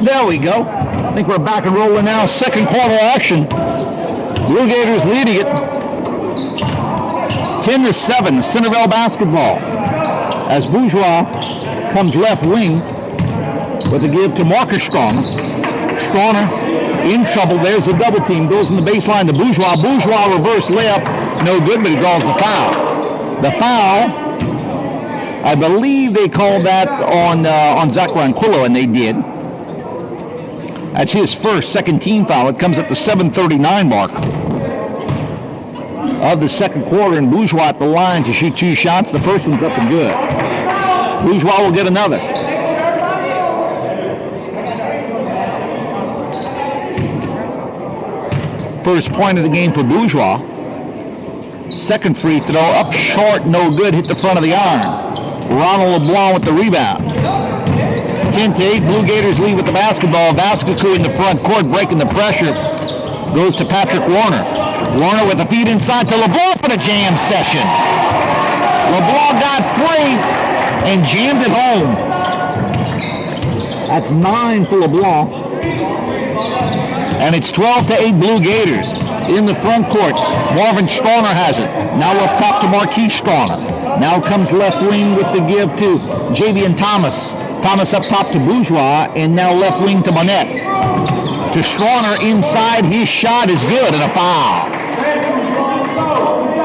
There we go. I think we're back and rolling now. Second quarter action. Blue Gators leading it 10-7, Centerville basketball. As Bourgeois comes left wing with a give to Marcus Strauner. Strauner in trouble. There's a double team. Goes in the baseline to Bourgeois. Bourgeois reverse layup. No good, but he draws the foul. The foul, I believe they called that on Zach Ronquillo, and they did. That's his second team foul. It comes at the 7:39 mark of the second quarter, and Bourgeois at the line to shoot 2 shots. The first one's up and good. Bourgeois will get another. First point of the game for Bourgeois. Second free throw, up short, no good, hit the front of the iron. Ronald LeBlanc with the rebound. 10-8, Blue Gators lead with the basketball. Vasquez in the front court, breaking the pressure. Goes to Patrick Warner. Warner with a feed inside to LeBlanc for the jam session. LeBlanc got free and jammed it home. That's 9 for LeBlanc. And it's 12-8 Blue Gators in the front court. Marvin Strauner has it. Now up top to Marquise Strauner. Now comes left wing with the give to Javian Thomas. Thomas up top to Bourgeois, and now left wing to Monette. To Strauner inside, his shot is good, and a foul.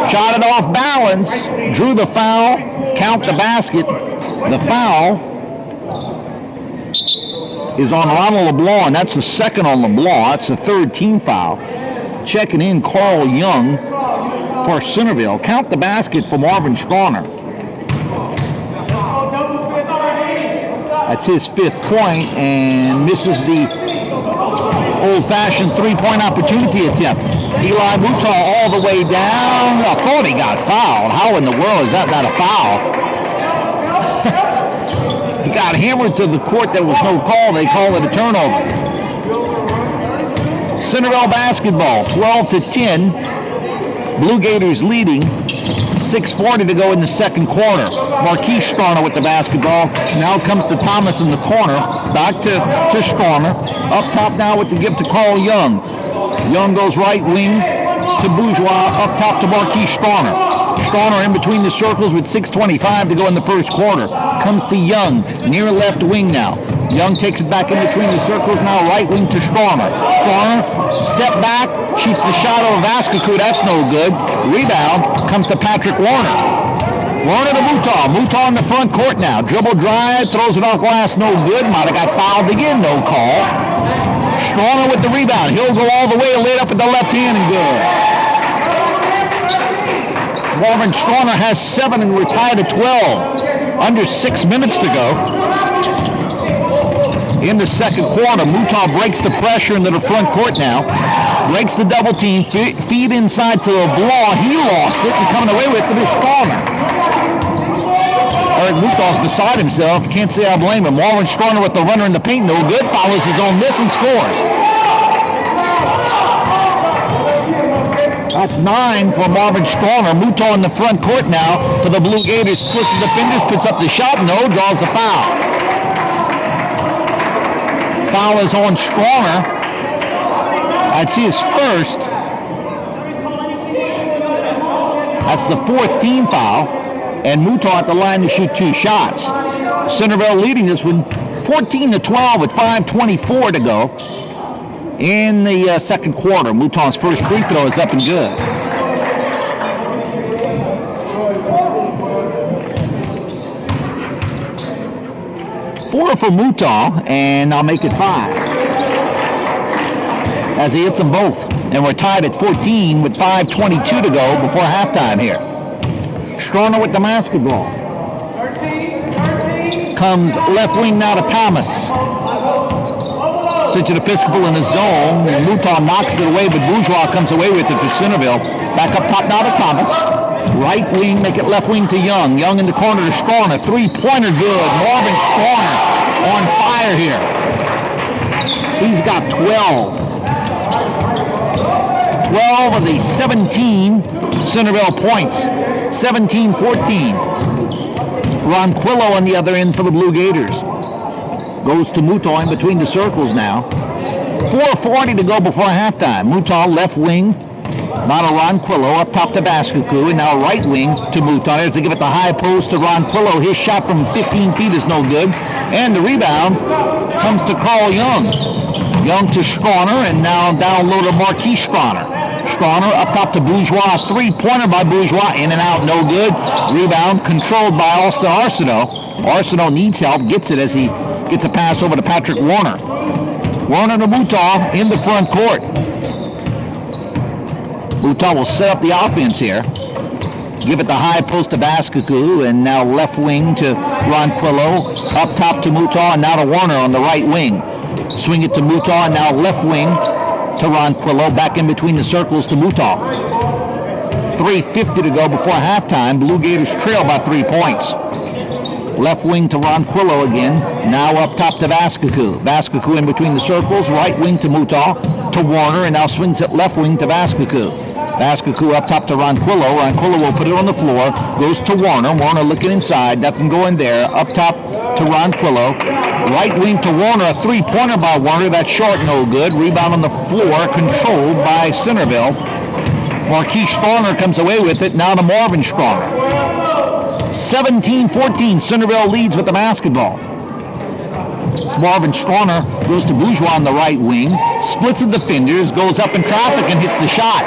Shot it off balance, drew the foul, count the basket. The foul is on Ronald LeBlanc, and that's the second on LeBlanc. That's the third team foul. Checking in Carl Young for Centerville. Count the basket for Marvin Strauner. That's his 5th point, and misses the old-fashioned 3-point opportunity attempt. Eli Mouton all the way down. I thought he got fouled. How in the world is that not a foul? He got hammered to the court. There was no call. They call it a turnover. Centerville basketball, 12-10. Blue Gators leading. 6:40 to go in the second quarter. Marquise Strauner with the basketball. Now comes to Thomas in the corner. Back to Strauner. Up top now with the give to Carl Young. Young goes right wing to Bourgeois. Up top to Marquise Strauner. Strauner in between the circles with 6:25 to go in the first quarter. Comes to Young, near left wing now. Young takes it back in between the circles now, right wing to Strauner. Strauner, step back, shoots the shot over Vasquez. That's no good. Rebound comes to Patrick Warner. Warner to Mouton. Mouton in the front court now. Dribble drive, throws it off glass, no good. Might have got fouled again, no call. Strauner with the rebound. He'll go all the way, laid up at the left hand and good. Marvin Strauner has 7 and we're tied at 12. Under 6 minutes to go. In the second quarter, Mouton breaks the pressure into the front court now. Breaks the double team, feed inside to LeBlanc. He lost it and coming away with it is Strauner. Eric Mouton's beside himself. Can't say I blame him. Marvin Strauner with the runner in the paint. No good. Follows his own miss and scores. That's 9 for Marvin Strauner. Mouton in the front court now for the Blue Gators. Twists the fingers, puts up the shot. No, draws the foul. Foul is on Strauner. That's his first. That's the 4th team foul. And Mouton at the line to shoot 2 shots. Centerville leading this one 14-12 with 5:24 to go in the second quarter. Mouton's first free throw is up and good. Four for Mouton, and I'll make it 5. As he hits them both. And we're tied at 14 with 5:22 to go before halftime here. Strauner with the basketball. Comes left wing now to Thomas. Central Episcopal in the zone. And Mouton knocks it away, but Bourgeois comes away with it for Centerville. Back up top now to Thomas. Right wing, make it left wing to Young. Young in the corner to Strauner. 3-pointer good. Marvin Strauner on fire here. He's got 12. 12 of the 17 Centerville points. 17-14. Ronquillo on the other end for the Blue Gators. goes to Mutah in between the circles now. 4:40 to go before halftime. Mutah left wing, not a Ronquillo, up top to Vascucu, and now right wing to Mutah. As they give it the high post to Ronquillo. His shot from 15 feet is no good. And the rebound comes to Carl Young. Young to Strawner, and now down low to Marquis Strawner. Strawner up top to Bourgeois. Three-pointer by Bourgeois. In and out, no good. Rebound controlled by Austin Arsenault. Arsenault needs help. Gets it as he gets a pass over to Patrick Warner. Warner to Mutah in the front court. Mutah will set up the offense here. Give it the high post to Vascucu, and now left wing to Ronquillo. Up top to Mutah, and now to Warner on the right wing. Swing it to Mutah, and now left wing to Ronquillo. Back in between the circles to Mutah. 3:50 to go before halftime. Blue Gators trail by 3 points. Left wing to Ronquillo again. Now up top to Vascucu. Vascucu in between the circles. Right wing to Mutah to Warner, and now swings it left wing to Vascucu. Vascucu up top to Ronquillo. Ronquillo will put it on the floor. Goes to Warner. Warner looking inside. Nothing going there. Up top to Ronquillo. Right wing to Warner. A three-pointer by Warner. That's short, no good. Rebound on the floor. Controlled by Centerville. Marquis Strawner comes away with it. Now to Marvin Strawner. 17-14. Centerville leads with the basketball. Marvin Strawner goes to Bourgeois on the right wing. Splits the defenders. Goes up in traffic and hits the shot.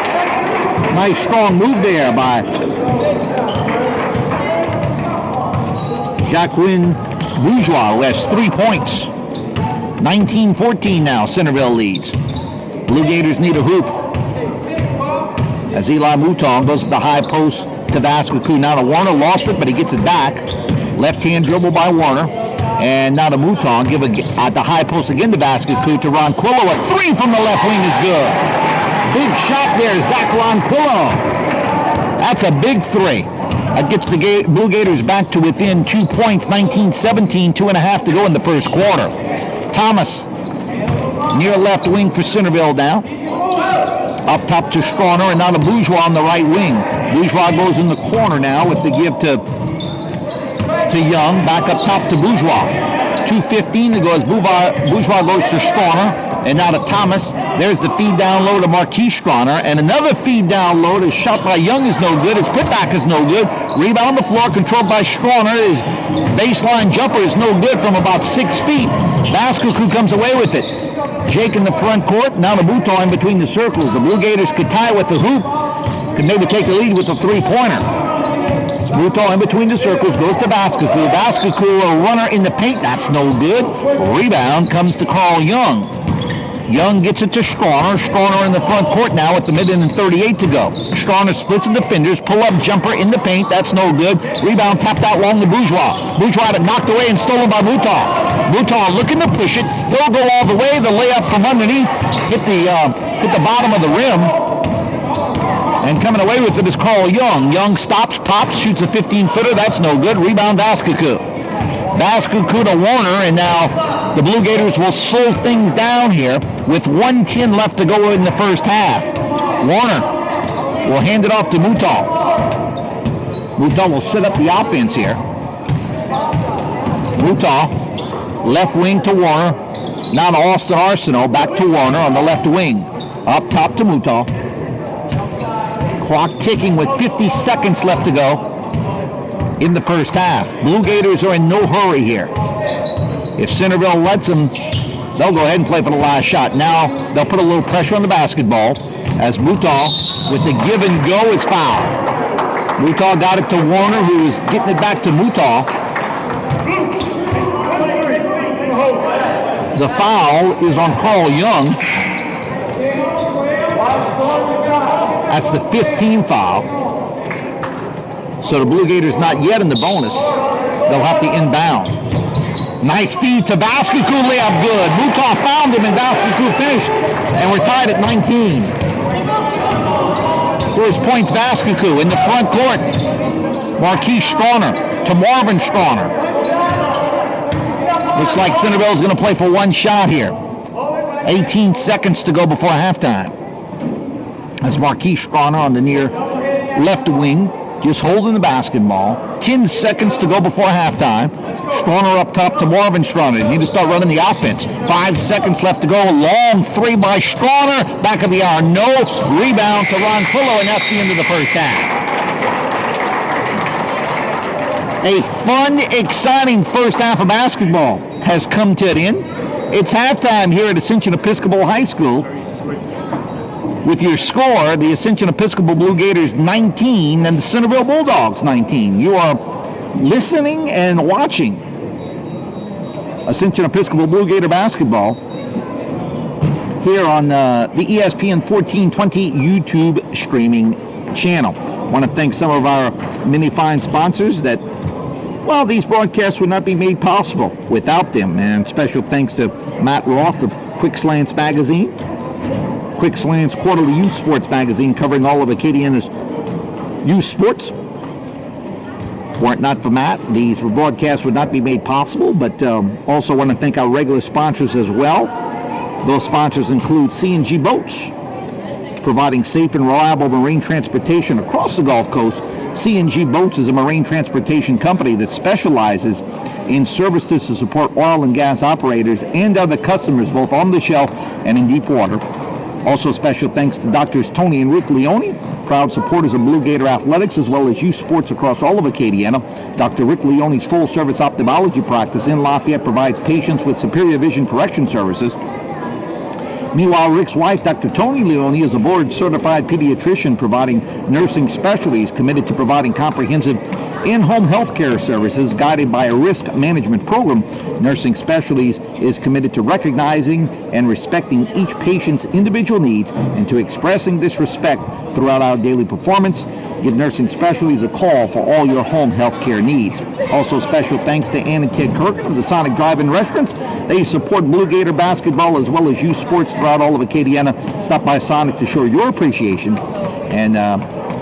Nice strong move there by Jacqueline Bourgeois, who has 3 points. 19-14 now. Centerville leads. Blue Gators need a hoop. As Eli Mouton goes to the high post to Vascucu. Now to Warner. Lost it, but he gets it back. Left-hand dribble by Warner. And now to Mouton. Give it at the high post again to Vascucu. To Ronquillo. A three from the left wing is good. Big shot there, Zach Ronquillo. That's a big three. That gets the Blue Gators back to within 2 points. 19-17. 2.5 to go in the first quarter. Thomas near left wing for Centerville now. Up top to Strawner, and now to Bourgeois on the right wing. Bourgeois goes in the corner now with the give to Young. Back up top to Bourgeois. 2:15 to go as Bourgeois goes to Strawner, and now to Thomas. There's the feed down low to Marquis Strawner, and another feed down low. The shot by Young is no good. His putback is no good. Rebound on the floor, controlled by Strawner. His baseline jumper is no good from about 6 feet. Vascucu comes away with it. Jake in the front court. Now to Mouton in between the circles. The Blue Gators could tie with the hoop. Could maybe take the lead with a three-pointer. Mouton in between the circles goes to Vascucu. Vascucu, a runner in the paint. That's no good. Rebound comes to Carl Young. Young gets it to Strawner. Strawner in the front court now with the minute and 38 to go. Strawner splits the defenders. Pull-up jumper in the paint. That's no good. Rebound tapped out long to Bourgeois. Bourgeois had it knocked away and stolen by Mouton. Mouton looking to push it. He'll go all the way. The layup from underneath hit the bottom of the rim. And coming away with it is Carl Young. Young stops, pops, shoots a 15-footer. That's no good. Rebound Vascucu. Vascucu to Warner, and now the Blue Gators will slow things down here with 1:10 left to go in the first half. Warner will hand it off to Mouton. Mouton will set up the offense here. Mouton, left wing to Warner. Now to Austin Arsenault, back to Warner on the left wing. Up top to Mouton. Clock ticking with 50 seconds left to go in the first half. Blue Gators are in no hurry here. If Centerville lets them, they'll go ahead and play for the last shot. Now they'll put a little pressure on the basketball as Mouton, with the give and go, is fouled. Mouton got it to Warner, who is getting it back to Mouton. The foul is on Carl Young. That's the 15th foul. So the Blue Gators not yet in the bonus. They'll have to inbound. Nice feed to Vascucu, layup good. Mouton found him and Vascucu finished. And we're tied at 19. First points Vascucu in the front court. Marquis Strawner to Marvin Strawner. Looks like Centerville's going to play for one shot here. 18 seconds to go before halftime. As Marquis Strawner on the near left wing just holding the basketball. 10 seconds to go before halftime. Strauner up top to Marvin Strauner. They need to start running the offense. 5 seconds left to go. Long three by Strauner. Back of the hour. No. Rebound to Ron Quillo, and that's the end of the first half. A fun, exciting first half of basketball has come to an end. It's halftime here at Ascension Episcopal High School. With your score, the Ascension Episcopal Blue Gators 19 and the Centerville Bulldogs 19. You are listening and watching Ascension Episcopal Blue Gator basketball here on the ESPN1420 YouTube streaming channel. I want to thank some of our many fine sponsors that, well, these broadcasts would not be made possible without them. And special thanks to Matt Roth of Quick Slants Magazine. Quick Slants Quarterly Youth Sports Magazine covering all of Acadiana's youth sports. Were it not for Matt, these broadcasts would not be made possible, but also want to thank our regular sponsors as well. Those sponsors include C&G Boats, providing safe and reliable marine transportation across the Gulf Coast. C&G Boats is a marine transportation company that specializes in services to support oil and gas operators and other customers both on the shelf and in deep water. Also special thanks to Drs. Tony and Rick Leone, proud supporters of Blue Gator athletics as well as youth sports across all of Acadiana. Dr. Rick Leone's full-service ophthalmology practice in Lafayette provides patients with superior vision correction services. Meanwhile, Rick's wife, Dr. Tony Leone, is a board-certified pediatrician providing nursing specialties committed to providing comprehensive in-home health care services guided by a risk management program. Nursing Specialties is committed to recognizing and respecting each patient's individual needs and to expressing this respect throughout our daily performance. Give Nursing Specialties a call for all your home health care needs. Also special thanks to Ann and Ted Kirk of the Sonic Drive-In Restaurants. They support Blue Gator basketball as well as youth sports throughout all of Acadiana. Stop by Sonic to show your appreciation and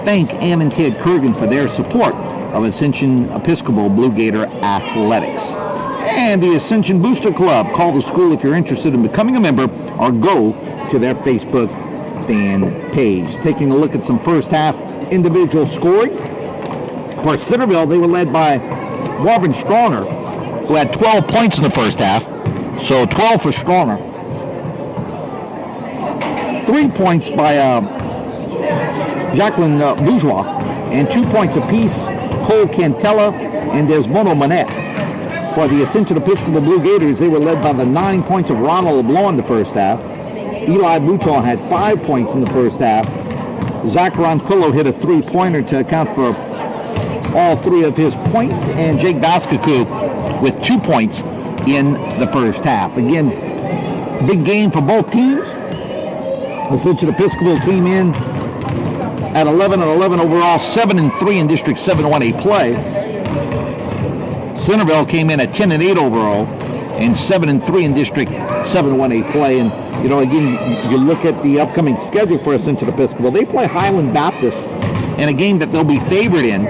thank Ann and Ted Kurgan for their support of Ascension Episcopal Blue Gator athletics. And the Ascension Booster Club. Call the school if you're interested in becoming a member or go to their Facebook fan page. Taking a look at some first half individual scoring. For Centerville, they were led by Marvin Strauner, who had 12 points in the first half. So 12 for Strauner. 3 points by Jacqueline Bourgeois, and 2 points apiece Cole Cantella and Desmono Manette. For the Ascension Episcopal Blue Gators, they were led by the 9 points of Ronald LeBlanc in the first half. Eli Bouton had 5 points in the first half. Zach Ronquillo hit a three-pointer to account for all 3 of his points, and Jake Baskaku with 2 points in the first half. Again, big game for both teams. Ascension Episcopal came in at 11-11 overall, 7-3 in District 7-1A play. Centerville came in at 10-8 overall and 7-3 in District 7-1A play. And, you know, again, you look at the upcoming schedule for Ascension Episcopal. They play Highland Baptist in a game that they'll be favored in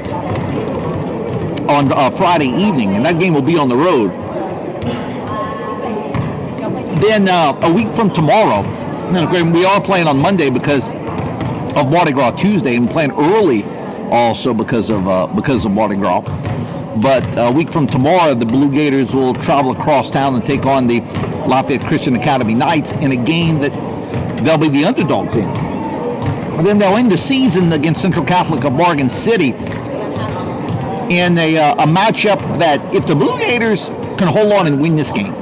on Friday evening, and that game will be on the road. Then a week from tomorrow, we are playing on Monday because of Mardi Gras Tuesday, and playing early also because of Mardi Gras. But a week from tomorrow, the Blue Gators will travel across town and take on the Lafayette Christian Academy Knights in a game that they'll be the underdogs in. And then they'll end the season against Central Catholic of Morgan City in a matchup that if the Blue Gators can hold on and win this game,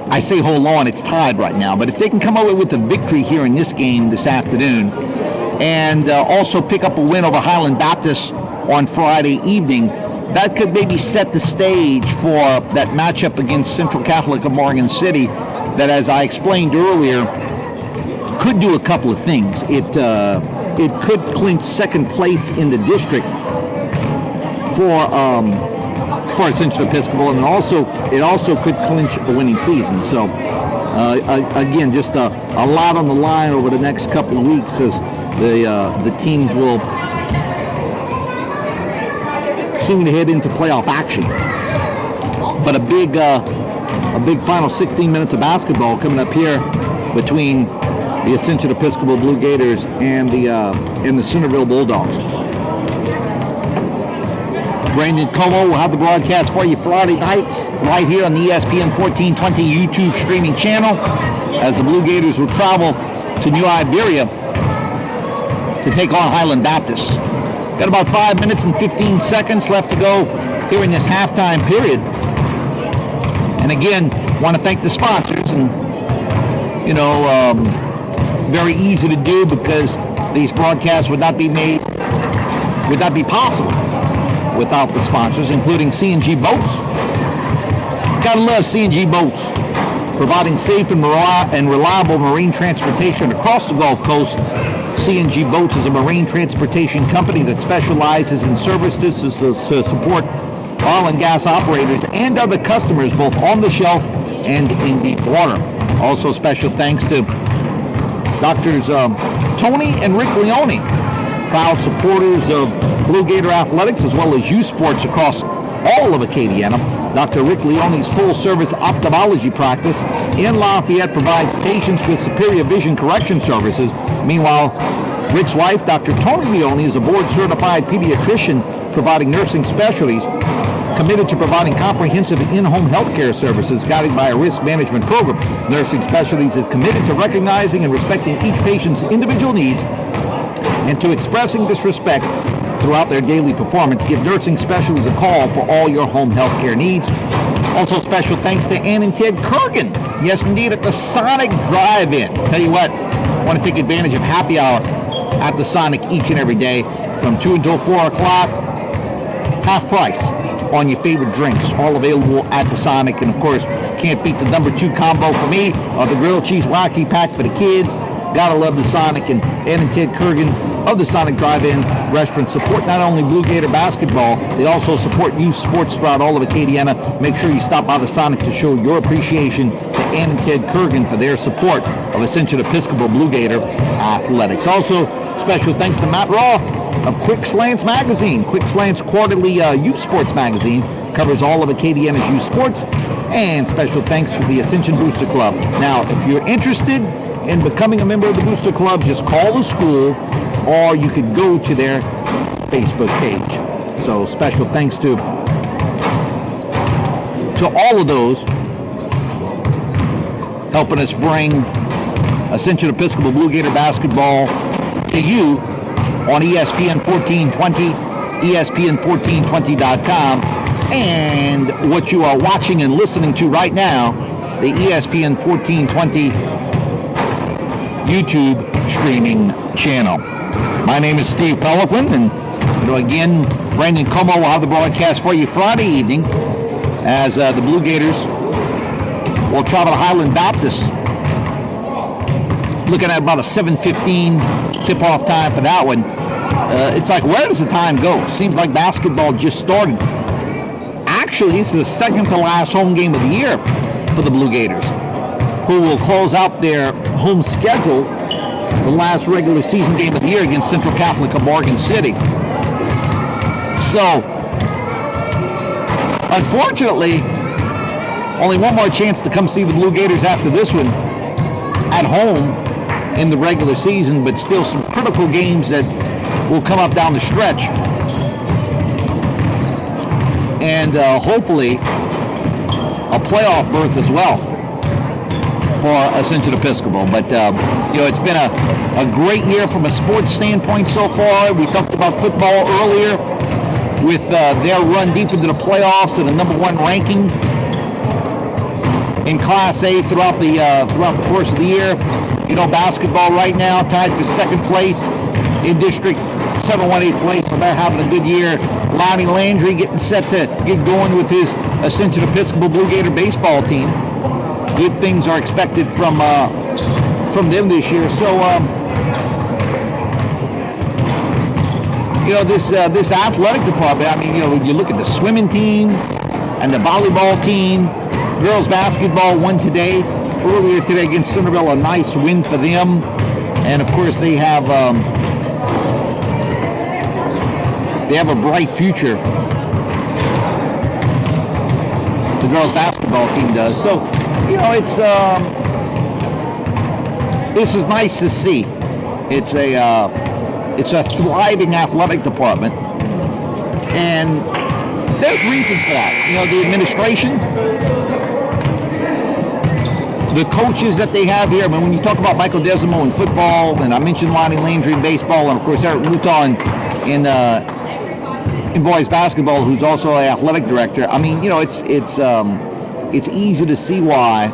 I say hold on, it's tied right now, but if they can come away with a victory here in this game this afternoon and also pick up a win over Highland Baptist on Friday evening, that could maybe set the stage for that matchup against Central Catholic of Morgan City that, as I explained earlier, could do a couple of things. It could clinch second place in the district for Ascension Episcopal, and it also could clinch a winning season. So again, just a lot on the line over the next couple of weeks as the teams will soon head into playoff action. But a big final 16 minutes of basketball coming up here between the Ascension Episcopal Blue Gators and the Centerville Bulldogs. Brandon Como will have the broadcast for you Friday night, right here on the ESPN1420 YouTube streaming channel, as the Blue Gators will travel to New Iberia to take on Highland Baptist. Got about 5 minutes and 15 seconds left to go here in this halftime period. And again, want to thank the sponsors, and very easy to do because these broadcasts would not be possible without the sponsors, including C&G Boats. Gotta love C&G Boats, providing safe and reliable marine transportation across the Gulf Coast. C&G Boats is a marine transportation company that specializes in services to support oil and gas operators and other customers both on the shelf and in deep water. Also, special thanks to Doctors Tony and Rick Leone, proud supporters of Blue Gator athletics as well as youth sports across all of Acadiana. Dr. Rick Leone's full-service ophthalmology practice in Lafayette provides patients with superior vision correction services. Meanwhile, Rick's wife, Dr. Tony Leone, is a board-certified pediatrician providing nursing specialties, committed to providing comprehensive in-home healthcare services guided by a risk management program. Nursing Specialties is committed to recognizing and respecting each patient's individual needs and to expressing this respect throughout their daily performance. Give Nursing Specialties a call for all your home healthcare needs. Also, special thanks to Ann and Ted Kurgan. Yes, indeed, at the Sonic Drive-In. Tell you what, I want to take advantage of happy hour at the Sonic each and every day from 2 until 4 o'clock. Half price on your favorite drinks, all available at the Sonic. And of course, can't beat the number 2 combo for me, or the grilled cheese wacky pack for the kids. Gotta love the Sonic. And Ann and Ted Kurgan of the Sonic Drive-In restaurant support not only Blue Gator basketball, they also support youth sports throughout all of Acadiana. Make sure you stop by the Sonic to show your appreciation to Ann and Ted Kurgan for their support of Ascension Episcopal Blue Gator athletics. Also, special thanks to Matt Roth of Quick Slants Magazine. Quick Slants quarterly youth sports magazine covers all of Acadiana's youth sports. And special thanks to the Ascension Booster Club. Now, if you're interested in becoming a member of the Booster Club, just call the school, or you could go to their Facebook page. So special thanks to all of those helping us bring Ascension Episcopal Blue Gator basketball to you on ESPN 1420, ESPN1420.com, and what you are watching and listening to right now, the ESPN 1420 YouTube streaming channel. My name is Steve Peliquin, and again, Brandon Como will have the broadcast for you Friday evening as the Blue Gators will travel to Highland Baptist. Looking at about a 7:15 tip-off time for that one. It's like, where does the time go? Seems like basketball just started. Actually, this is the second to last home game of the year for the Blue Gators, who will close out their home schedule the last regular season game of the year against Central Catholic of Morgan City. So, unfortunately, only one more chance to come see the Blue Gators after this one at home in the regular season, but still some critical games that will come up down the stretch. And hopefully a playoff berth as well for Ascension Episcopal. But, it's been a great year from a sports standpoint so far. We talked about football earlier with their run deep into the playoffs and the number 1 ranking in Class A throughout the course of the year. Basketball right now tied for second place in District 718 place, so they're having a good year. Lonnie Landry getting set to get going with his Ascension Episcopal Blue Gator baseball team. Good things are expected from them this year. So, this athletic department, you look at the swimming team and the volleyball team. Girls basketball won earlier today against Centerville, a nice win for them. And of course they have a bright future. The girls basketball team does. So, this is nice to see. It's a thriving athletic department, and There's reasons for that. You know, the administration, the coaches that they have here. I mean, when you talk about Michael Desimo in football, and I mentioned Lonnie Landry in baseball, and of course Eric Mouton in boys basketball, who's also an athletic director. I mean, you know, it's easy to see why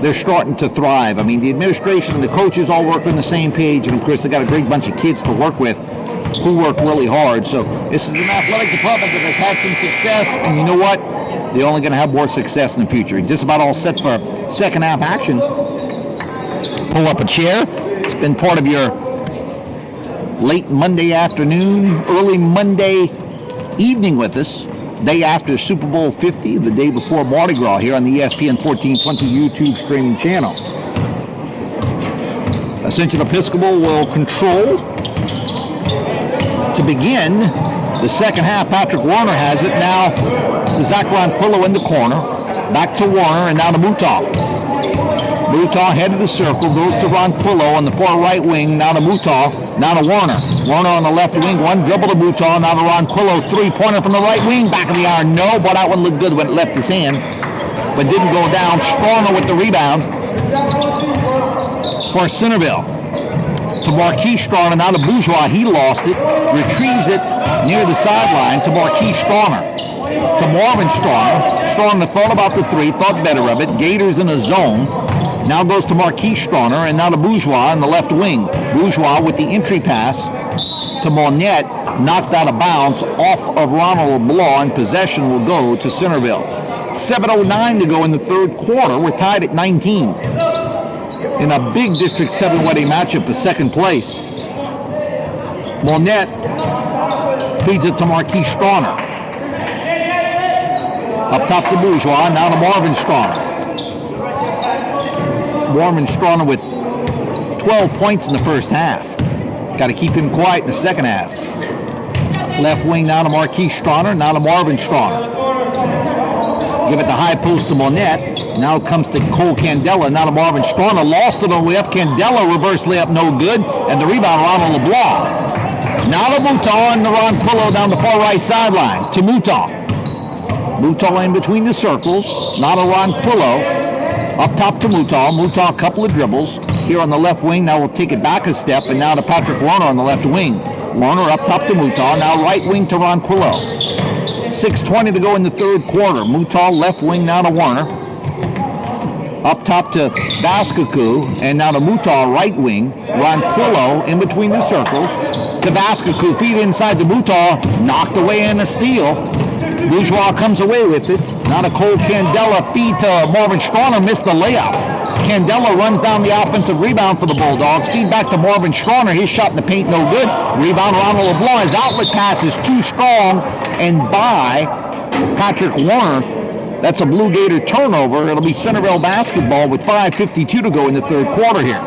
they're starting to thrive. I mean, the administration and the coaches all work on the same page, and of course they got a great bunch of kids to work with who work really hard. So this is an athletic department that has had some success, and you know what? They're only going to have more success in the future. Just about all set for second half action. Pull up a chair. It's been part of your late Monday afternoon, early Monday evening with us. Day after Super Bowl 50, the day before Mardi Gras here on the ESPN1420 YouTube streaming channel. Ascension Episcopal will control to begin the second half. Patrick Warner has it now to Zach Ronquillo in the corner. Back to Warner and now to Mouton. Mouton head of the circle, goes to Ronquillo on the far right wing, now to Mouton, now to Warner. Warner on the left wing, one dribble to Mouton, now to Ronquillo, three-pointer from the right wing, back of the iron, no, but that one looked good when it left his hand, but didn't go down. Strauner with the rebound for Centerville. To Marquis Strauner, now to Bourgeois, he lost it, retrieves it near the sideline to Marquis Strauner. To Marvin Strauner. Strauner thought about the three, thought better of it. Gators in a zone. Now goes to Marquis Strauner, and now to Bourgeois in the left wing. Bourgeois with the entry pass to Monette, knocked out of bounds off of Ronald LeBlanc, and possession will go to Centerville. 7:09 to go in the third quarter. We're tied at 19 in a big District 7 1A matchup for second place. Monette feeds it to Marquis Strauner. Up top to Bourgeois, now to Marvin Strauner. Marvin Strauner with 12 points in the first half. Got to keep him quiet in the second half. Left wing now to Marquis Strauner, now to Marvin Strauner. Give it the high post to Monette. Now it comes to Cole Candela, now to Marvin Strauner. Lost it on the way up. Candela reverse layup, no good. And the rebound, Ronald LeBlanc. Now to Mouton, to Ronquillo down the far right sideline. To Mouton. Mouton in between the circles. Now to Ronquillo. Up top to Mouton. Mouton, a couple of dribbles. Here on the left wing, now we'll take it back a step, and now to Patrick Warner on the left wing. Warner up top to Mouton. Now right wing to Ronquillo. 6:20 to go in the third quarter. Mouton left wing now to Warner. Up top to Vascacu, and now to Mouton right wing. Ronquillo in between the circles. To Vascacu, feed inside to Mouton, knocked away in a steal. Bourgeois comes away with it. Now to Cole Candela, feed to Marvin Strauner, missed the layup. Candela runs down the offensive rebound for the Bulldogs. Feed back to Marvin Strauner. His shot in the paint, no good. Rebound, Ronald LeBlanc. His outlet pass is too strong, and by Patrick Warner. That's a Blue Gator turnover. It'll be Centerville basketball with 5:52 to go in the third quarter here.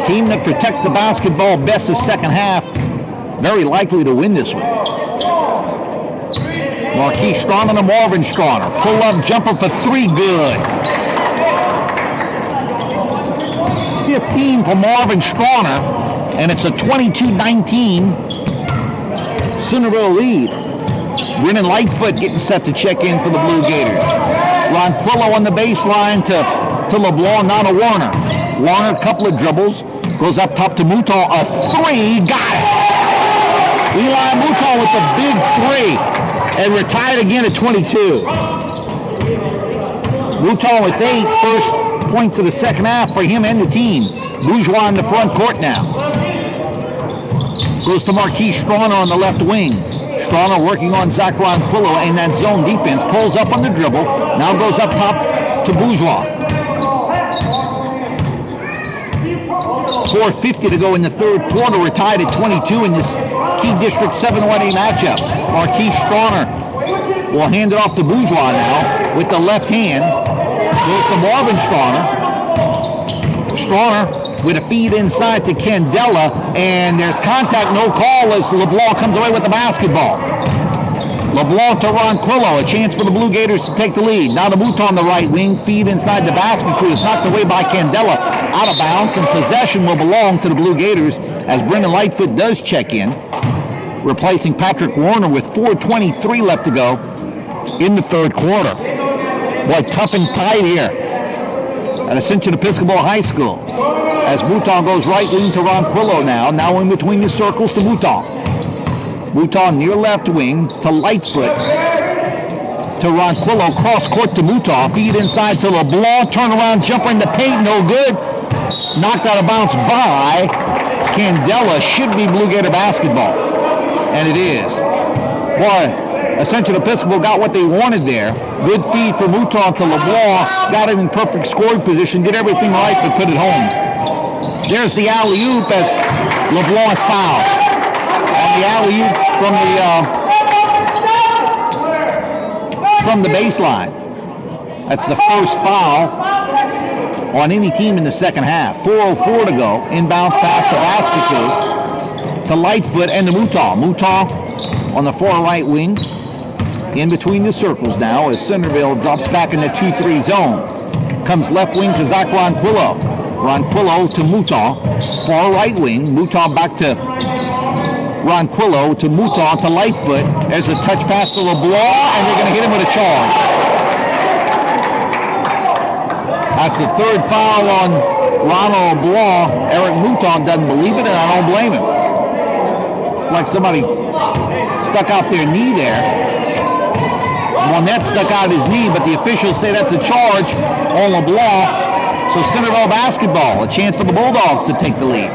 Team that protects the basketball best the second half, very likely to win this one. Marquis Strauner to Marvin Strauner. Pull-up jumper for three, good. 15 for Marvin Strauner, and it's a 22-19 Centerville lead. Brennan Lightfoot getting set to check in for the Blue Gators. Ronquillo on the baseline to LeBlanc, now to Warner. Warner, a couple of dribbles, goes up top to Mouton, a three, got it! Eli Mouton with the big three, and retired again at 22. Mouton with 8, first points of the second half for him and the team. Bourgeois in the front court now. Goes to Marquis Strauner on the left wing. Strauner working on Zach Ronquillo in that zone defense. Pulls up on the dribble. Now goes up top to Bourgeois. 4:50 to go in the third quarter. We're tied at 22 in this key District 7 1A matchup. Marquis Strauner will hand it off to Bourgeois now with the left hand. Goes to Marvin Strauner. Strauner with a feed inside to Candela, and there's contact, no call as LeBlanc comes away with the basketball. LeBlanc to Ronquillo, a chance for the Blue Gators to take the lead. Now to Mouton on the right wing, feed inside the basket. It's knocked away by Candela, out of bounds, and possession will belong to the Blue Gators as Brendan Lightfoot does check in, replacing Patrick Warner with 4:23 left to go in the third quarter. Boy, tough and tight here at Ascension Episcopal High School. As Mouton goes right wing to Ronquillo now in between the circles to Mouton. Mouton near left wing to Lightfoot to Ronquillo, cross court to Mouton, feed inside to LeBlanc, turn around, jumper in the paint, no good. Knocked out of bounds by Candela, should be Blue Gator basketball. And it is. Boy, Ascension Episcopal got what they wanted there. Good feed for Mouton to LeBlanc, got it in perfect scoring position, did everything right but put it home. There's the alley-oop as LeBlanc's foul. And the alley-oop from the baseline. That's the first foul on any team in the second half. 4:04 to go. Inbound pass to Vasquez to Lightfoot and to Mouton. Mouton on the far right wing. In between the circles now as Centerville drops back in the 2-3 zone. Comes left wing to Zach Ronquillo. Ronquillo to Mouton. Far right wing. Mouton back to Ronquillo to Mouton to Lightfoot. There's a touch pass to LeBlanc, and they're going to hit him with a charge. That's the third foul on Ronald LeBlanc. Eric Mouton doesn't believe it, and I don't blame him. Like somebody stuck out their knee there. Monette stuck out his knee, but the officials say that's a charge on LeBlanc. So Centerville basketball, a chance for the Bulldogs to take the lead.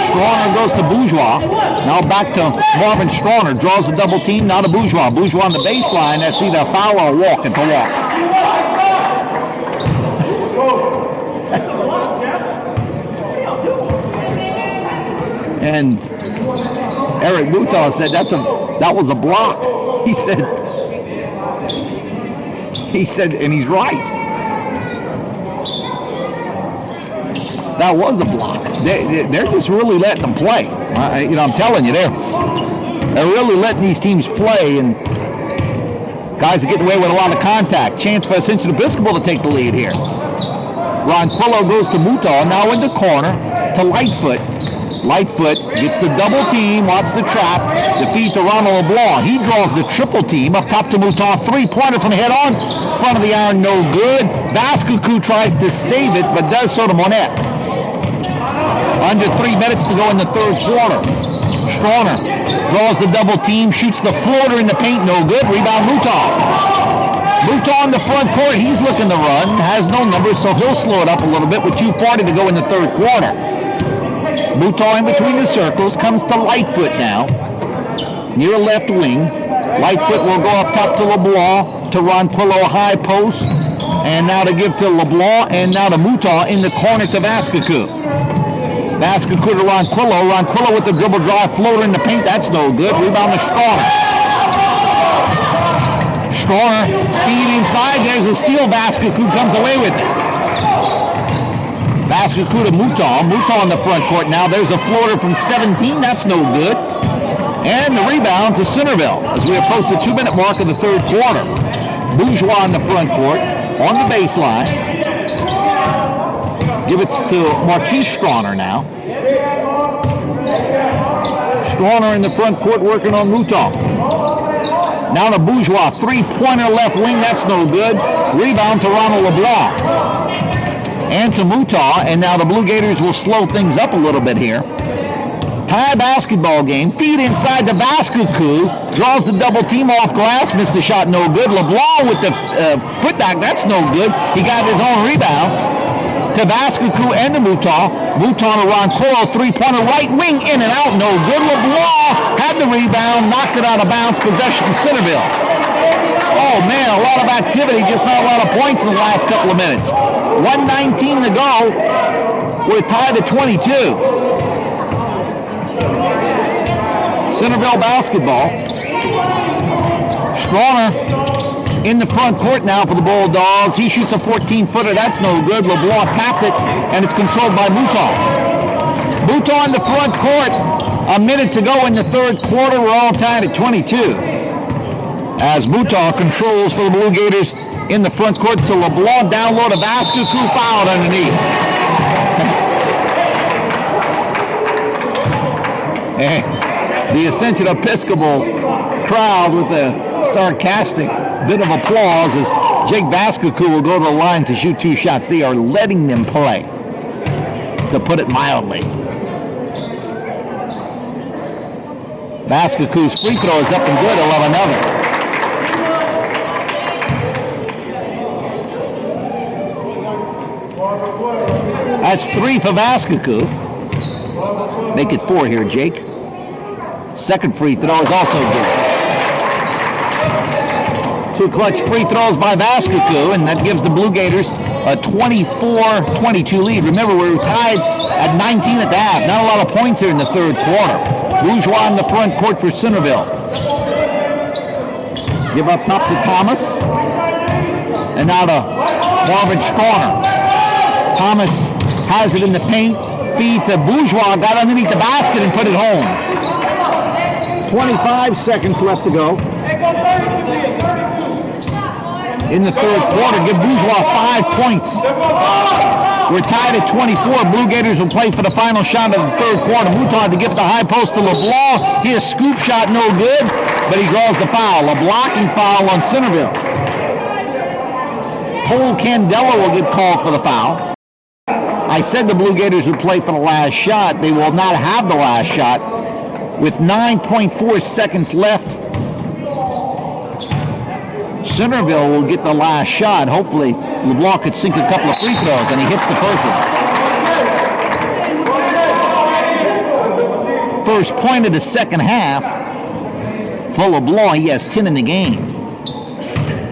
Strawner goes to Bourgeois. Now back to Marvin Strawner. Draws a double team, now to Bourgeois. Bourgeois on the baseline. That's either a foul or a walk. It's a walk. And Eric Mouton said that was a block. He said, and he's right. That was a block. They're just really letting them play. I'm telling you, they're really letting these teams play, and guys are getting away with a lot of contact. Chance for Ascension Episcopal to take the lead here. Ronquillo goes to Mouton, now in the corner to Lightfoot. Lightfoot gets the double team, wants the trap, defeat to Ronald LeBlanc. He draws the triple team up top to Mouton. Three-pointer from head on, front of the iron, no good. Vasquez tries to save it, but does so to Monette. Under 3 minutes to go in the third quarter. Strawner draws the double team, shoots the floater in the paint, no good. Rebound Mouton. Mouton in the front court, he's looking to run, has no numbers, so he'll slow it up a little bit with 2:40 to go in the third quarter. Mouton in between the circles, comes to Lightfoot now, near left wing. Lightfoot will go up top to LeBlanc, to Ronquillo, high post, and now to give to LeBlanc, and now to Mouton in the corner to Vasquez. Vasquez to Ronquillo. Ronquillo with the dribble drive, floater in the paint, that's no good. Rebound to Strawner. Strawner, feed inside, there's a steal. Vasquez comes away with it. Vasquez to Mouton. Mouton in the front court now. There's a floater from 17. That's no good. And the rebound to Centerville as we approach the 2-minute mark of the third quarter. Bourgeois in the front court on the baseline. Give it to Marquise Strawner now. Strawner in the front court working on Mouton. Now to Bourgeois. Three-pointer left wing. That's no good. Rebound to Ronald LeBlanc. And to Mouton, and now the Blue Gators will slow things up a little bit here. Tie basketball game. Feed inside to Vasquez. Draws the double team off glass. Missed the shot, no good. LeBlanc with the putback, that's no good. He got his own rebound. To Vasquez and to Mouton. Mouton to Ronquillo, three-pointer right wing, in and out, no good. LeBlanc had the rebound, knocked it out of bounds, possession to Centerville. Oh man, a lot of activity, just not a lot of points in the last couple of minutes. 1:19 to go. We're tied at 22. Centerville basketball. Strawner in the front court now for the Bulldogs. He shoots a 14-footer. That's no good. LeBlanc tapped it, and it's controlled by Mouton. Mouton in the front court. A minute to go in the third quarter. We're all tied at 22. As Mouton controls for the Blue Gators in the front court to LeBlanc. Down low to Vasquez, fouled underneath. And the Ascension Episcopal crowd with a sarcastic bit of applause as Jake Vascacu will go to the line to shoot 2 shots. They are letting them play, to put it mildly. Vascacu's free throw is up and good. He'll have another. That's 3 for Vascacu. Make it 4 here, Jake. Second free throw is also good. 2 clutch free throws by Vascacu, and that gives the Blue Gators a 24-22 lead. Remember, we were tied at 19 at the half. Not a lot of points here in the third quarter. Bourgeois in the front court for Centerville. Give up top to Thomas. And now to Marvin Strauner. Thomas has it in the paint. Feed to Bourgeois. Got underneath the basket and put it home. 25 seconds left to go. In the third quarter, give Bourgeois 5 points. We're tied at 24. Blue Gators will play for the final shot of the third quarter. Mouton to give the high post to LeBlanc. His scoop shot no good, but he draws the foul. A blocking foul on Centerville. Cole Candela will get called for the foul. I said the Blue Gators would play for the last shot. They will not have the last shot. With 9.4 seconds left, Centerville will get the last shot. Hopefully, LeBlanc could sink a couple of free throws, and he hits the first one. First point of the second half for LeBlanc. He has 10 in the game.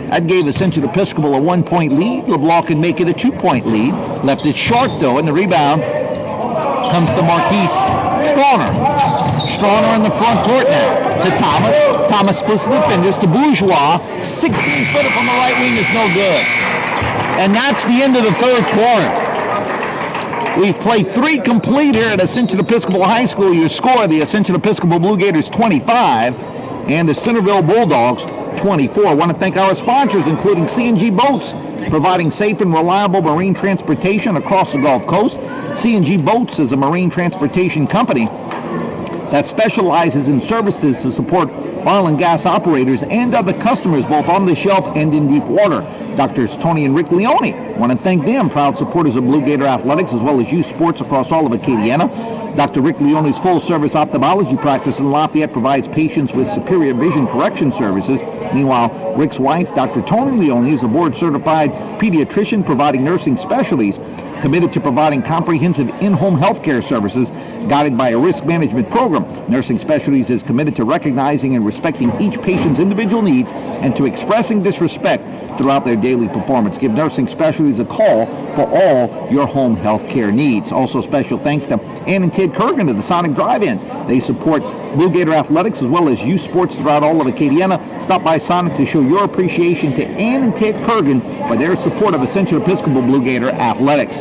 That gave Ascension Episcopal a 1-point lead. LeBlanc could make it a 2-point lead. Left it short, though, and the rebound comes to Marquise Strauner. Strauner in the front court now to Thomas. Thomas splits the defenders to Bourgeois. 16-footer from the right wing is no good. And that's the end of the third quarter. We've played 3 complete here at Ascension Episcopal High School. Your score, the Ascension Episcopal Blue Gators 25 and the Centerville Bulldogs 24. I want to thank our sponsors, including C&G Boats, providing safe and reliable marine transportation across the Gulf Coast. C&G Boats is a marine transportation company that specializes in services to support oil and gas operators and other customers both on the shelf and in deep water. Doctors Tony and Rick Leone, want to thank them, proud supporters of Blue Gator Athletics as well as youth sports across all of Acadiana. Dr. Rick Leone's full-service ophthalmology practice in Lafayette provides patients with superior vision correction services. Meanwhile, Rick's wife, Dr. Tony Leone, is a board-certified pediatrician providing nursing specialties, committed to providing comprehensive in-home health care services guided by a risk management program. Nursing Specialties is committed to recognizing and respecting each patient's individual needs and to expressing this respect throughout their daily performance. Give Nursing Specialties a call for all your home health care needs. Also, special thanks to Ann and Ted Kurgan of the Sonic Drive-In. They support Blue Gator Athletics as well as youth sports throughout all of Acadiana. Stop by Sonic to show your appreciation to Ann and Ted Kurgan for their support of Ascension Episcopal Blue Gator Athletics.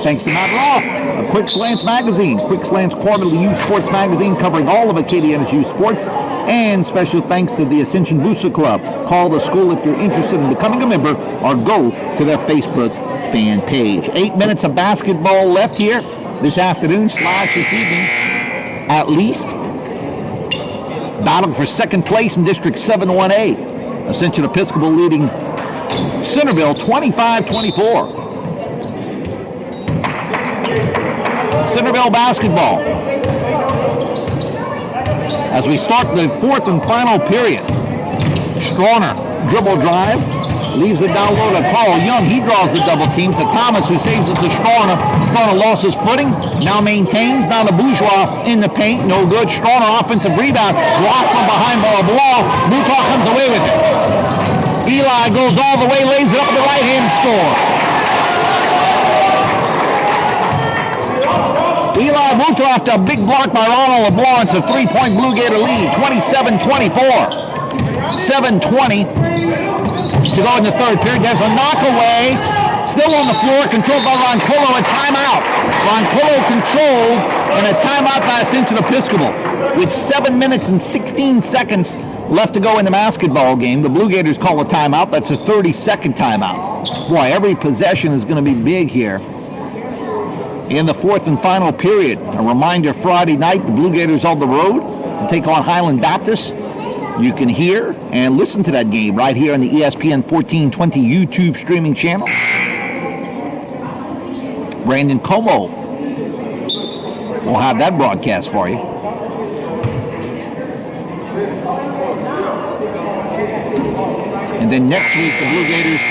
Thanks to Matt Roth of Quick Slants Magazine. Quick Slants quarterly youth sports magazine covering all of Acadiana's youth sports. And special thanks to the Ascension Booster Club. Call the school if you're interested in becoming a member or go to their Facebook fan page. 8 minutes of basketball left here this afternoon, / this evening, at least. Battle for second place in District 7-1A. Ascension Episcopal leading Centerville 25-24. Centerville basketball. As we start the fourth and final period, Strauner dribble drive, leaves it down low to Carl Young. He draws the double team to Thomas, who saves it to Strauner. Strauner lost his footing, now maintains, down to Bourgeois in the paint, no good. Strauner offensive rebound, blocked from behind by LeBlanc. Mouton comes away with it. Eli goes all the way, lays it up with the right hand, score. Eli Mouton after a big block by Ronald LeBlanc. It's a 3-point Blue Gator lead, 27-24. 7:20 to go in the third period. There's a knockaway, still on the floor, controlled by Ronquillo. A timeout. Ronquillo controlled, and a timeout by Ascension Episcopal. With 7 minutes and 16 seconds left to go in the basketball game, the Blue Gators call a timeout. That's a 30-second timeout. Boy, every possession is going to be big here in the fourth and final period. A reminder, Friday night, the Blue Gators on the road to take on Highland Baptist. You can hear and listen to that game right here on the ESPN1420 YouTube streaming channel. Brandon Como will have that broadcast for you. And then next week, the Blue Gators,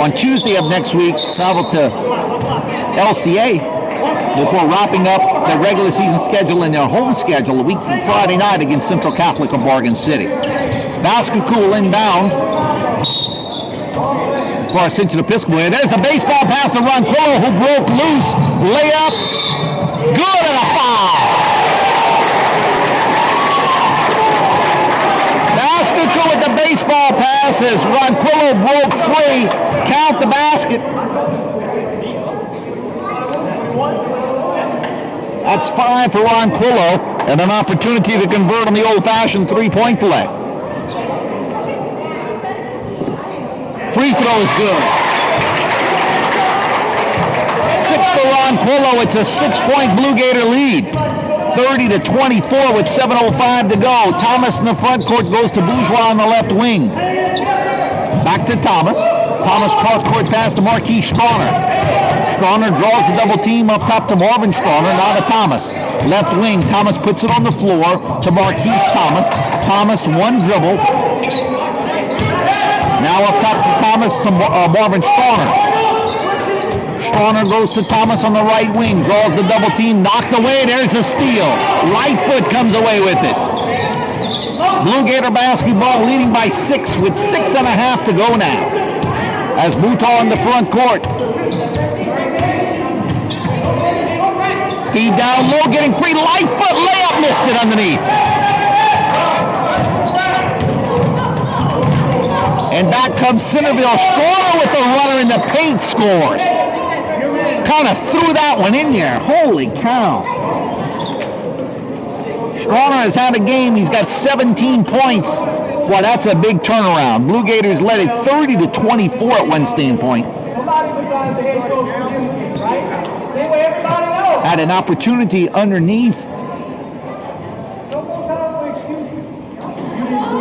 on Tuesday of next week, travel to LCA before wrapping up their regular season schedule and their home schedule a week from Friday night against Central Catholic of Morgan City. Basketball inbound for Ascension Episcopal. And there's a baseball pass to Ronquillo, who broke loose. Layup, good, and a foul. Basketball with the baseball pass as Ronquillo broke free. Count the basket. That's 5 for Ronquillo, and an opportunity to convert on the old-fashioned three-point play. Free throw is good. 6 for Ronquillo. It's a 6-point Blue Gator lead. 30-24 with 7:05 to go. Thomas in the front court goes to Bourgeois on the left wing. Back to Thomas. Thomas cross-court pass to Marquis Strawner. Strawner draws the double team up top to Marvin Strawner, now to Thomas. Left wing, Thomas puts it on the floor to Marquis Thomas. Thomas, one dribble. Now up top to Thomas to Marvin Strawner. Strawner goes to Thomas on the right wing, draws the double team, knocked away, there's a steal. Right foot comes away with it. Blue Gator basketball leading by 6 with 6.5 to go now. As Mouton in the front court. Feed down low, getting free, light foot layup, missed it underneath. And back comes Centerville. Strawner with the runner in the paint, scores. Kind of threw that one in there. Holy cow. Strawner has had a game. He's got 17 points. Well, that's a big turnaround. Blue Gators led it 30-24 at one standpoint. Had an opportunity underneath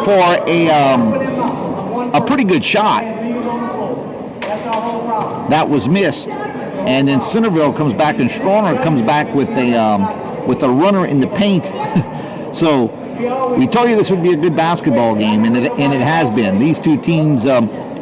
for a pretty good shot. That was missed. And then Centerville comes back, and Strawner comes back with a runner in the paint. So we told you this would be a good basketball game, and it has been. These two teams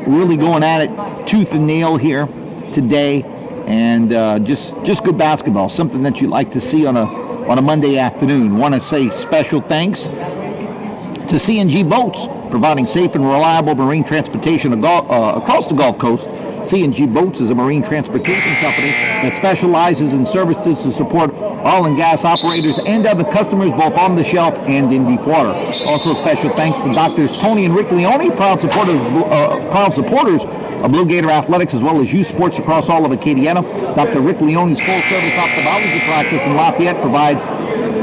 really going at it tooth and nail here today, and just good basketball. Something that you like to see on a Monday afternoon. Want to say special thanks to C&G Boats, providing safe and reliable marine transportation across the Gulf Coast. C&G Boats is a marine transportation company that specializes in services to support oil and gas operators and other customers both on the shelf and in deep water. Also special thanks to Doctors Tony and Rick Leone, proud supporters of Blue Gator athletics as well as youth sports across all of Acadiana. Dr. Rick Leone's full-service ophthalmology practice in Lafayette provides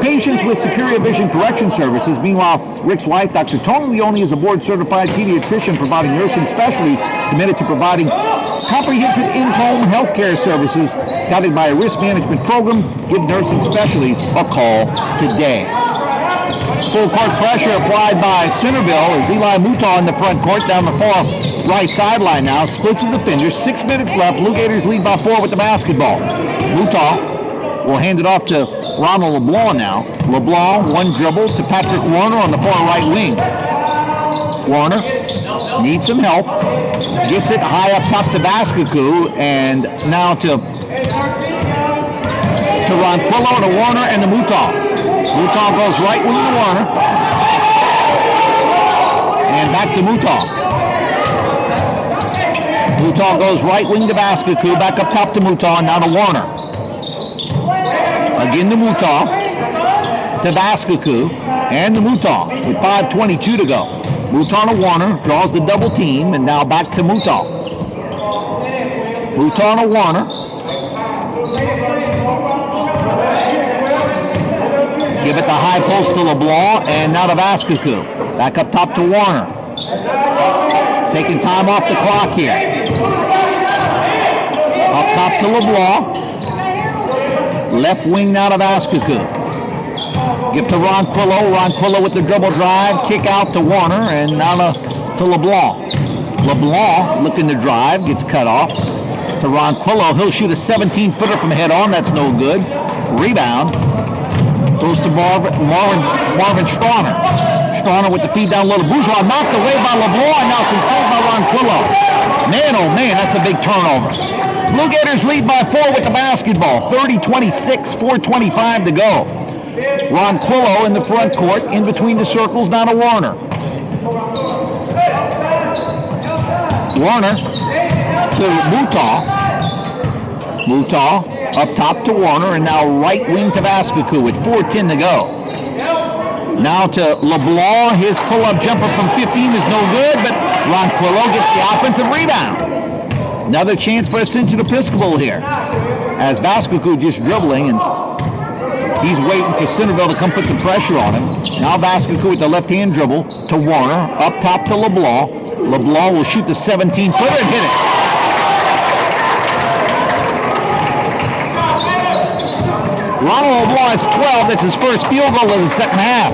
patients with superior vision correction services. Meanwhile, Rick's wife, Dr. Tony Leone, is a board-certified pediatrician providing nursing specialties committed to providing comprehensive in-home health care services guided by a risk management program. Give nursing specialties a call today. Full court pressure applied by Centerville as Eli Mouton in the front court down the far right sideline now. Splits the defenders. 6 minutes left. Blue Gators lead by 4 with the basketball. Mouton will hand it off to Ronald LeBlanc now. LeBlanc, one dribble to Patrick Warner on the far right wing. Warner needs some help. Gets it high up top to Baskeku, and now to Ronquillo, to Warner, and to Mouton. Mouton goes right wing to Warner. And back to Mouton. Mouton goes right wing to Baskeku, back up top to Mouton, now to Warner. Again to Mouton, to Baskeku, and to Mouton with 5:22 to go. Mouton to Warner, draws the double team, and now back to Mouton. Mouton to Warner. Give it the high post to LeBlanc, and now to Baskeku. Back up top to Warner. Taking time off the clock here. Up top to LeBlanc. Left wing now to Vascucu. Give to Ronquillo. Ronquillo with the dribble drive. Kick out to Warner and now to LeBlanc. LeBlanc looking to drive. Gets cut off to Ronquillo. He'll shoot a 17-footer from head on. That's no good. Rebound. Goes to Marvin Strauner. Strauner with the feed down low to Bourgeois. Knocked away by LeBlanc and now controlled by Ronquillo. Man, oh man, that's a big turnover. Blue Gators lead by 4 with the basketball. 30-26, 4:25 to go. Ronquillo in the front court, in between the circles, down to Warner. Warner to Mutaw. Mutaw up top to Warner, and now right wing to Vascucu with 4:10 to go. Now to LeBlanc. His pull-up jumper from 15 is no good, but Ronquillo gets the offensive rebound. Another chance for Ascension Episcopal here, as Vascucu just dribbling, and he's waiting for Centerville to come put some pressure on him. Now Vascucu with the left-hand dribble to Warner, up top to LeBlanc. LeBlanc will shoot the 17-footer and hit it. Ronald LeBlanc has 12. That's his first field goal of the second half.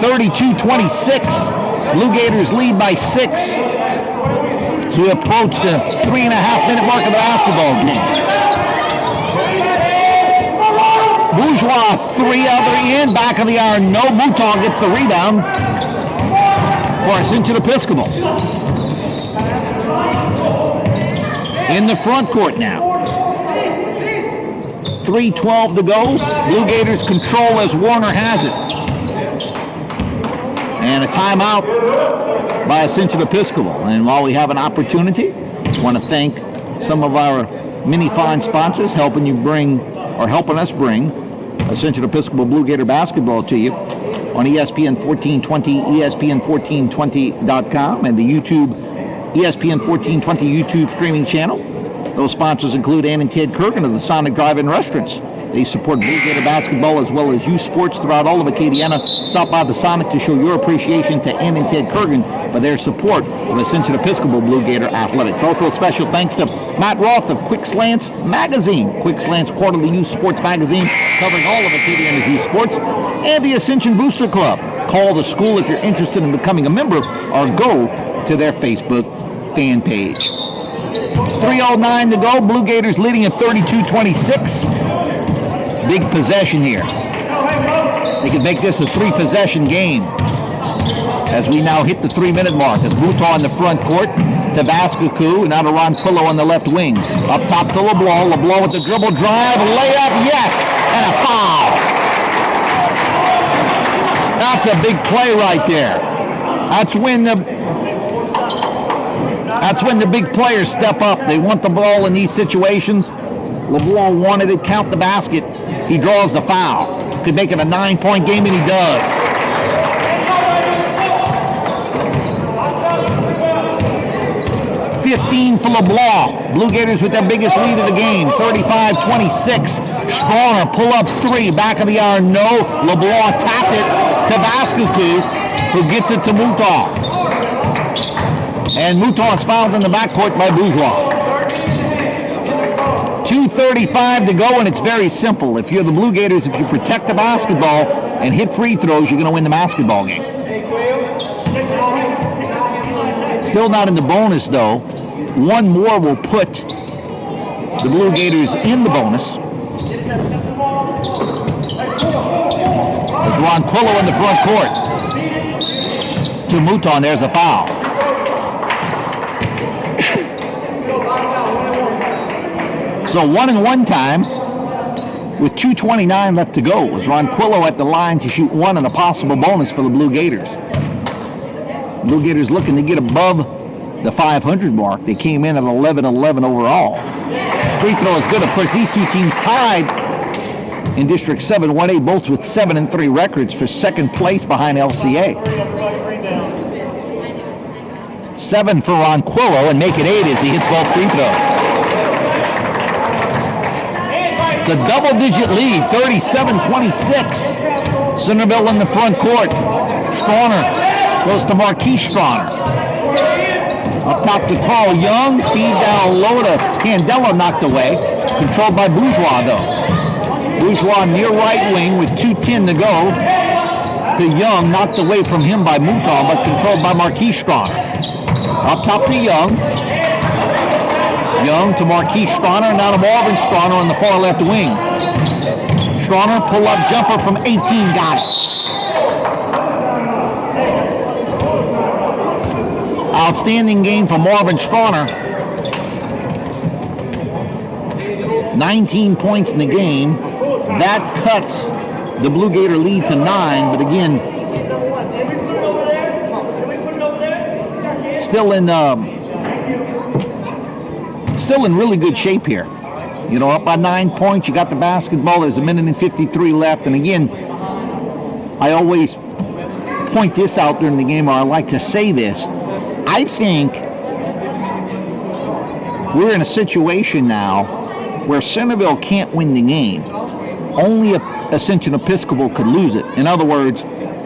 32-26. Blue Gators lead by 6. So we approach the 3.5-minute mark of the basketball game. Bourgeois, 3 other end, back of the iron. No, Mutaw gets the rebound for Ascension Episcopal. In the front court now. 3:12 to go. Blue Gators control as Warner has it. And a timeout by Ascension Episcopal. And while we have an opportunity, I want to thank some of our many fine sponsors helping us bring Ascension Episcopal Blue Gator basketball to you on ESPN1420, ESPN1420.com, and the YouTube ESPN1420 YouTube streaming channel. Those sponsors include Ann and Ted Kurgan of the Sonic Drive-In Restaurants. They support Blue Gator basketball as well as youth sports throughout all of Acadiana. Stop by the Sonic to show your appreciation to Ann and Ted Kurgan for their support of Ascension Episcopal Blue Gator Athletics. Also, special thanks to Matt Roth of Quick Slants Magazine. Quick Slants quarterly youth sports magazine covering all of Acadiana's youth sports, and the Ascension Booster Club. Call the school if you're interested in becoming a member, or go to their Facebook fan page. 3:09 to go. Blue Gators leading at 32-26. Big possession here. They could make this a 3-possession game as we now hit the 3-minute mark. As Mutaw in the front court to Vascucu, now to Ronquillo on the left wing. Up top to LeBlanc. LeBlanc with the dribble drive, layup, yes, and a foul. That's a big play right there. That's when the big players step up. They want the ball in these situations. LeBlanc wanted it, count the basket. He draws the foul. Could make it a 9-point game, and he does. $15 for LeBlanc. Blue Gators with their biggest lead of the game, 35-26. Strauner, pull up 3, back of the iron, no. LeBlanc tapped it to Vascucu, who gets it to Mutaw. And Mutaw is fouled in the backcourt by Bourgeois. 2:35 to go, and it's very simple. If you're the Blue Gators, if you protect the basketball and hit free throws, you're going to win the basketball game. Still not in the bonus, though. One more will put the Blue Gators in the bonus. There's Ronquillo in the front court to Mutaw, and there's a foul. So 1-and-1 time with 2:29 left to go. It was Ronquillo at the line to shoot 1 and a possible bonus for the Blue Gators. Blue Gators looking to get above the 500 mark. They came in at 11-11 overall. Free throw is good. Of course, these two teams tied in District 7, 1A, both with 7-3 records for second place behind LCA. 7 for Ronquillo, and make it 8 as he hits both free throws. It's a double-digit lead, 37-26. Centerville in the front court. Strauner goes to Marquise Strauner. Up top to Carl Young. Feed down low to Candela, knocked away. Controlled by Bourgeois, though. Bourgeois near right wing with 2:10 to go. To Young, knocked away from him by Mouton, but controlled by Marquis Strauner. Up top to Young. Young to Marquis Strauner, now to Marvin Strauner on the far left wing. Strauner, pull-up jumper from 18, got it. Outstanding game for Marvin Strauner. 19 points in the game. That cuts the Blue Gator lead to 9, but again, still in really good shape here. You know, up by 9 points, you got the basketball, there's 1:53 left, and again, I always point this out during the game, or I like to say this. I think we're in a situation now where Centerville can't win the game. Only Ascension Episcopal could lose it. In other words,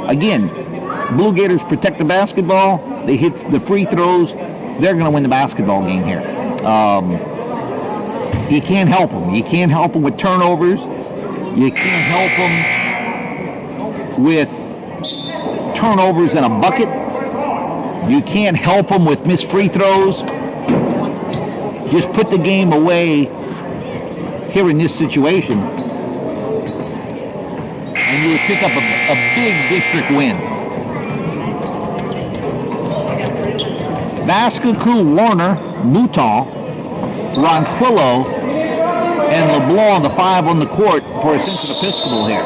again, Blue Gators protect the basketball, they hit the free throws, they're going to win the basketball game here. You can't help them. You can't help them with turnovers. You can't help them with turnovers in a bucket. You can't help them with missed free throws. Just put the game away here in this situation, and you would pick up a big district win. Vascocu, Warner, Mouton, Ronquillo, and LeBlanc, the 5 on the court for Ascension Episcopal here.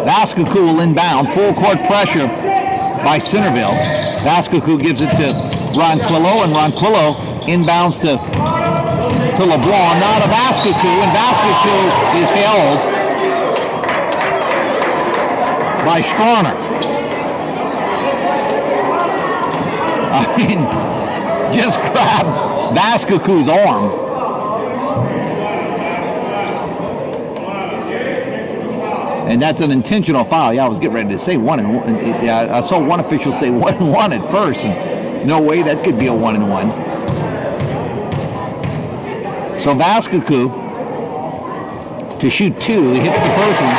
Vascocu will inbound, full court pressure by Centerville. Vascocu gives it to Ronquillo, and Ronquillo inbounds to LeBlanc. Now to Vascocu, and Vascocu is held by Strauner. I mean, just grab Vascocu's arm. And that's an intentional foul. Yeah, I was getting ready to say 1-1. Yeah, I saw one official say 1-1 at first. And no way that could be a 1-1. So Vascocu to shoot 2. He hits the first one.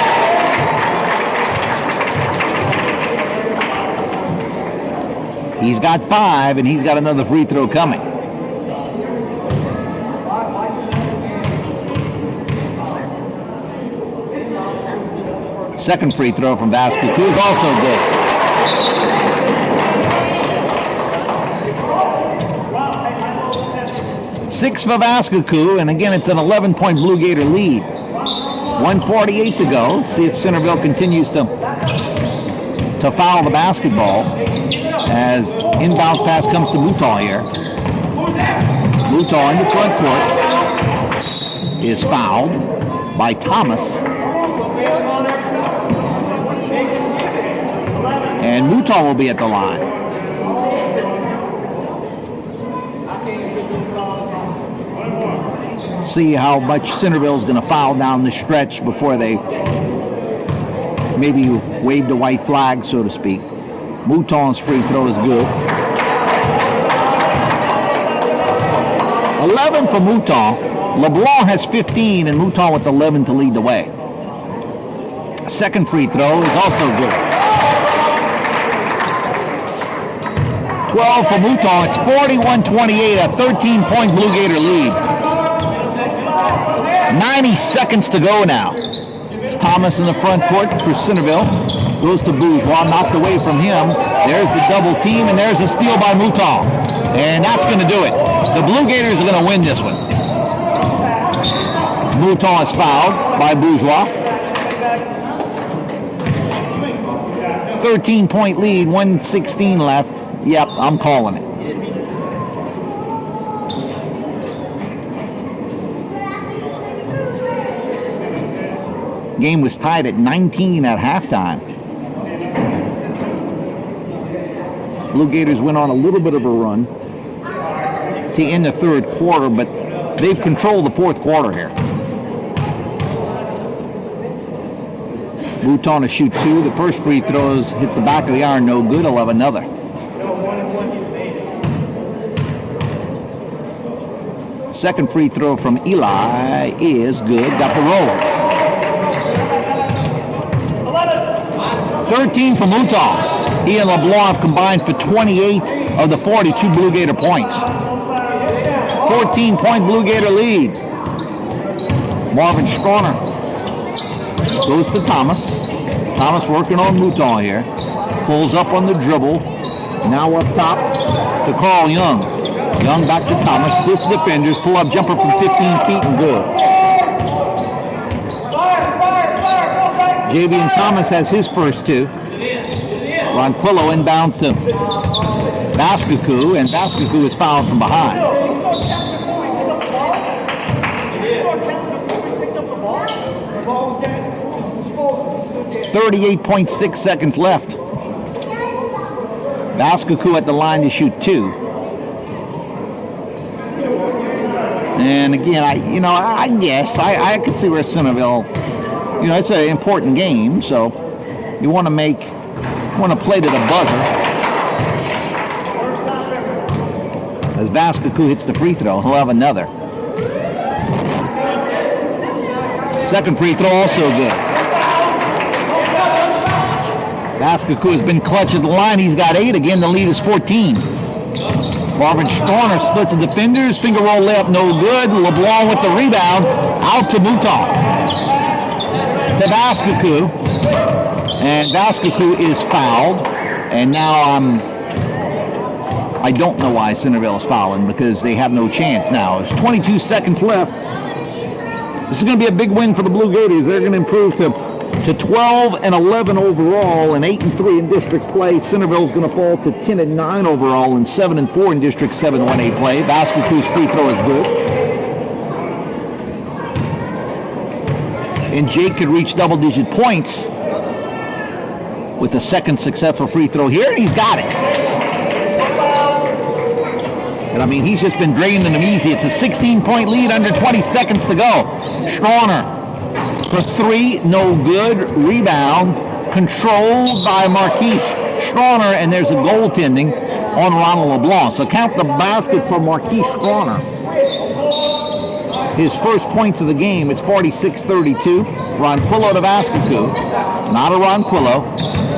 He's got 5, and he's got another free throw coming. Second free throw from Vascocu is also good. Six for Vascocu, and again, it's an 11-point Blue Gator lead. 1:48 to go. Let's see if Centerville continues to foul the basketball as inbounds pass comes to Mouton here. Mouton in the front court is fouled by Thomas. And Mouton will be at the line. See how much Centerville's going to foul down the stretch before they maybe wave the white flag, so to speak. Mouton's free throw is good. 11 for Mouton. LeBlanc has 15, and Mouton with 11 to lead the way. Second free throw is also good. 12 for Mouton. It's 41-28, a 13-point Blue Gator lead. 90 seconds to go now. It's Thomas in the front court for Centerville. Goes to Bourgeois, knocked away from him. There's the double team, and there's a steal by Mouton. And that's going to do it. The Blue Gators are going to win this one. Mouton is fouled by Bourgeois. 13-point lead, 1:16 left. Yep, I'm calling it. Game was tied at 19 at halftime. Blue Gators went on a little bit of a run to end the third quarter, but they've controlled the fourth quarter here. Mouton to shoot 2. The first free throws hits the back of the iron, no good. He'll have another. Second free throw from Eli is good. Got the roll. 13 for Mouton. He and LeBlanc have combined for 28 of the 42 Blue Gator points. 14-point Blue Gator lead. Marvin Strauner goes to Thomas. Thomas working on Mouton here. Pulls up on the dribble. Now up top to Carl Young. Young back to Thomas. This defenders pull up jumper from 15 feet and good. Javian Thomas has his first two. Ronquillo inbounds to Baskaku, and Baskaku is fouled from behind. 38.6 seconds left. Baskaku at the line to shoot two. And again, I guess I could see where Centerville, it's an important game, so you want to play to the buzzer. As Baskaku hits the free throw, he'll have another. Second free throw also good. Baskaku has been clutch at the line. He's got 8. Again, the lead is 14. Marvin Strauner splits the defenders. Finger roll layup, no good. LeBlanc with the rebound. Out to Mouton. To Baskaku. And Baskaku is fouled. And now I don't know why Centerville is fouling, because they have no chance now. There's 22 seconds left. This is going to be a big win for the Blue Gators. They're going to improve to 12-11 overall and 8-3 in district play. Centerville's going to fall to 10-9 overall and 7-4 in district 7-1A play. Baskaku's free throw is good. And Jake could reach double-digit points with the second successful free throw here, and he's got it. And he's just been draining them easy. It's a 16-point lead, under 20 seconds to go. Strauner for 3, no good. Rebound controlled by Marquise Strauner, and there's a goaltending on Ronald LeBlanc. So count the basket for Marquise Strauner. His first points of the game. It's 46-32. Ronquillo to Baskaku. Not a Ronquillo.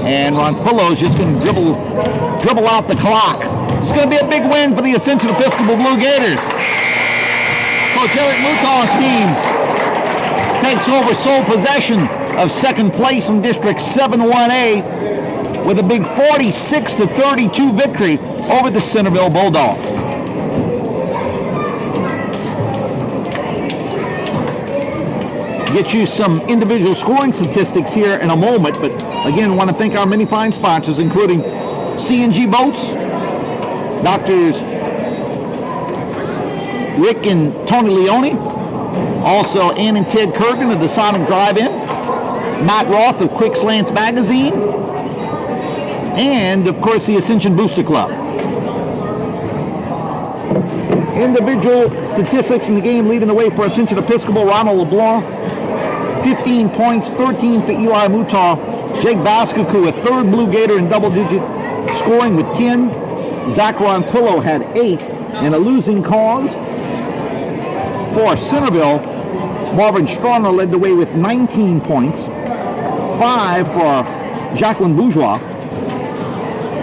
And Ronquillo is just going to dribble out the clock. It's going to be a big win for the Ascension Episcopal Blue Gators. Coach Eric Mouton's team takes over sole possession of second place in District 7-1A with a big 46-32 victory over the Centerville Bulldogs. Get you some individual scoring statistics here in a moment, but again, want to thank our many fine sponsors, including C&G Boats, Doctors Rick and Tony Leone, also Ann and Ted Kurgan of the Sonic Drive-In, Matt Roth of Quick Slants Magazine, and of course the Ascension Booster Club. Individual statistics in the game leading the way for Ascension Episcopal: Ronald LeBlanc, 15 points, 13 for Eli Mouton. Jake Baskaku, a third Blue Gator in double-digit scoring with 10. Zach Ronquillo had 8. And a losing cause for Centerville, Marvin Strauner led the way with 19 points, 5 for Jacqueline Bourgeois,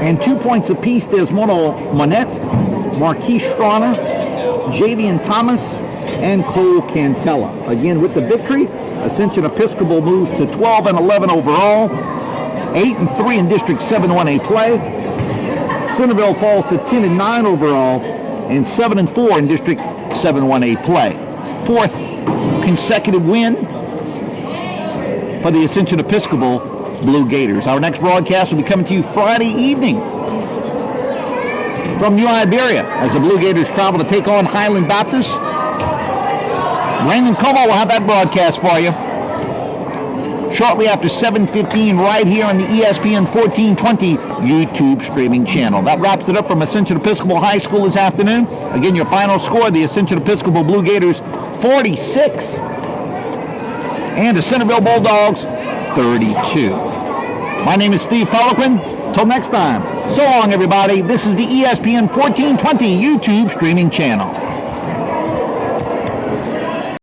and 2 points apiece Desmono Monette, Marquise Strauner, Javian Thomas, and Cole Cantella. Again, with the victory, Ascension Episcopal moves to 12-11 overall, 8-3 in District 7-1A play. Centerville falls to 10-9 overall and 7-4 in District 7-1A play. 4th consecutive win for the Ascension Episcopal Blue Gators. Our next broadcast will be coming to you Friday evening from New Iberia as the Blue Gators travel to take on Highland Baptist. Raymond Como will have that broadcast for you shortly after 7:15 right here on the ESPN1420 YouTube streaming channel. That wraps it up from Ascension Episcopal High School this afternoon. Again, your final score, the Ascension Episcopal Blue Gators 46 and the Centerville Bulldogs 32. My name is Steve Poliquin. Till next time, so long everybody. This is the ESPN1420 YouTube streaming channel.